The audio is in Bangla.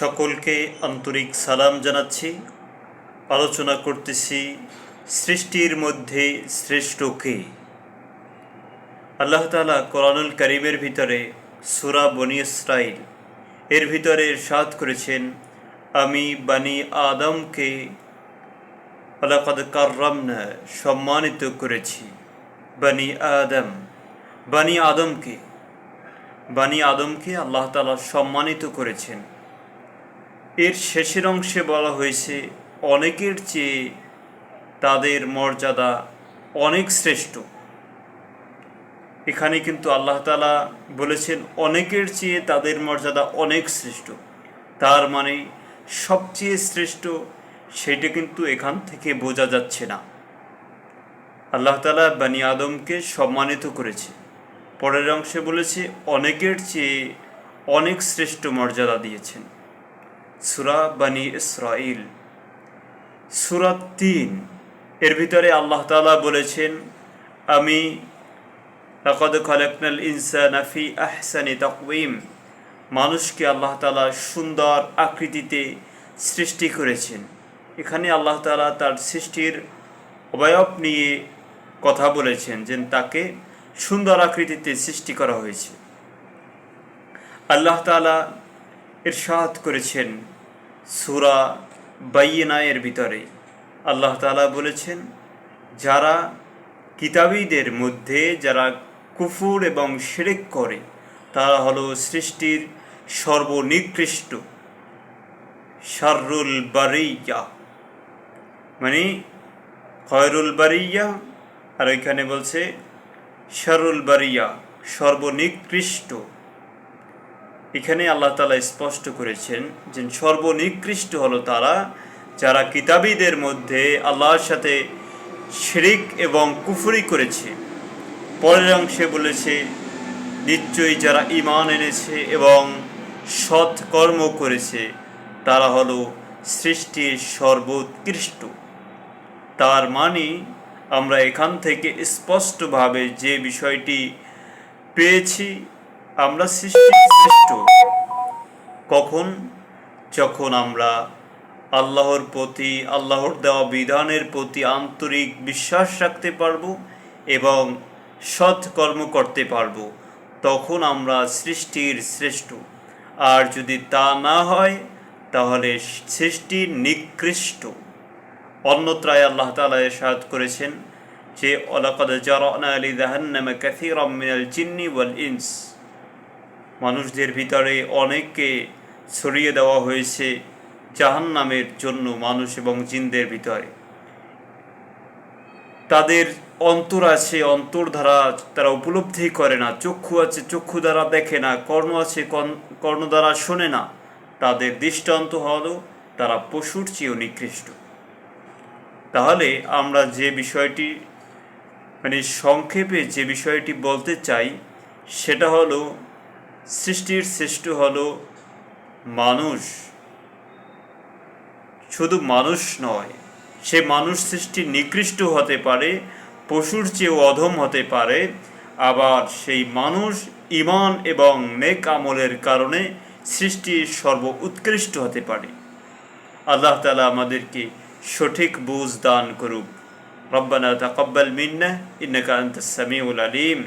সকলকে আন্তরিক সালাম জানাচ্ছি। আলোচনা করতেছি সৃষ্টির মধ্যে শ্রেষ্ঠ কে। আল্লাহ তাআলা কোরআনুল কারীমের ভিতরে সূরা বনী ইসরাঈল এর ভিতরে ইরশাদ করেছেন, আমি বানি আদমকে ওয়ালাকাদ কাররামনা সম্মানিত করেছি। বানি আদম, বানি আদমকে আল্লাহ তাআলা সম্মানিত করেছেন। এর শেষের অংশে বলা হয়েছে অনেকের চেয়ে তাদের মর্যাদা অনেক শ্রেষ্ঠ। এখানে কিন্তু আল্লাহ তাআলা বলেছেন অনেকের চেয়ে তাদের মর্যাদা অনেক শ্রেষ্ঠ, তার মানে সবচেয়ে শ্রেষ্ঠ সেটা কিন্তু এখান থেকে বোঝা যাচ্ছে না। আল্লাহ তাআলা বানি আদমকে সম্মানিত করেছে। পরের অংশে বলেছে অনেকের চেয়ে অনেক শ্রেষ্ঠ মর্যাদা দিয়েছেন। সূরা বনী ইসরাঈল সূরা ৩ এর ভিতরে আল্লাহ তাআলা বলেছেন, আমি লাকাদ খালাকনাল ইনসানা ফি আহসানি তাকওয়িম, মানুষকে আল্লাহ তাআলা সুন্দর আকৃতিতে সৃষ্টি করেছেন। এখানে আল্লাহ তাআলা তার সৃষ্টির অবয়ব নিয়ে কথা বলেছেন যে তাকে সুন্দর আকৃতিতে সৃষ্টি করা হয়েছে। আল্লাহ তাআলা ইরশাদ করেছেন সূরা বাইয়িনা এর ভিতরে, আল্লাহ তাআলা বলেছেন যারা কিতাবীদের মধ্যে যারা কুফর এবং শিরক করে তারা হলো সৃষ্টির সর্বনিকৃষ্ট, শাররুল বারিয়া, মানে খয়রুল বারিয়া, আর ওইখানে বলছে শাররুল বারিয়া, সর্বনিকৃষ্ট। এখানে আল্লাহ তাআলা স্পষ্ট করেছেন যে সর্বনিকৃষ্ট হলো তারা যারা কিতাবীদের মধ্যে আল্লাহর সাথে শিরক এবং কুফরি করেছে। পরের অংশে বলেছে নিশ্চয়ই যারা ঈমান এনেছে এবং সৎ কর্ম করেছে তারা হলো সৃষ্টির সর্বোৎকৃষ্ট। তার মানে আমরা এখান থেকে স্পষ্টভাবে যে বিষয়টি পেয়েছি, আমরা সৃষ্টির শ্রেষ্ঠ কখন? যখন আমরা আল্লাহর প্রতি, আল্লাহর দেওয়া বিধানের প্রতি আন্তরিক বিশ্বাস রাখতে পারব এবং সৎ কর্ম করতে পারব, তখন আমরা সৃষ্টির শ্রেষ্ঠ। আর যদি তা না হয় তাহলে সৃষ্টির নিকৃষ্ট। অন্যত্রায় আল্লাহ তাআলা ইরশাদ করেছেন যে ওয়ালাকাদ জারানা লিজাহান্নামা কাসীরাম মিনাল জিন্নি ওয়াল ইনস, মানুষদের ভিতরে অনেককে ছড়িয়ে দেওয়া হয়েছে জাহান্নামের জন্য, মানুষ এবং জিনদের ভিতরে। তাদের অন্তর আছে, অন্তর দ্বারা তারা উপলব্ধি করে না, চক্ষু আছে, চক্ষু দ্বারা দেখে না, কর্ণ আছে, কর্ণ দ্বারা শোনে না। তাদের দৃষ্টান্ত হলো তারা পশুর চেয়েও নিকৃষ্ট। তাহলে আমরা যে বিষয়টি, মানে সংক্ষেপে যে বিষয়টি বলতে চাই সেটা হলো সৃষ্টির শ্রেষ্ঠ হলো মানুষ। শুধু মানুষ নয়, সে মানুষ সৃষ্টি নিকৃষ্ট হতে পারে, পশুর চেয়েও অধম হতে পারে, আবার সেই মানুষ ঈমান এবং নেক আমলের কারণে সৃষ্টির সর্ব উৎকৃষ্ট হতে পারে। আল্লাহ তাআলা আমাদেরকে সঠিক বুঝ দান করুক। রব্বানা তাকাব্বাল মিন্না ইন্নাকা আনতাস সামিউল আলিম।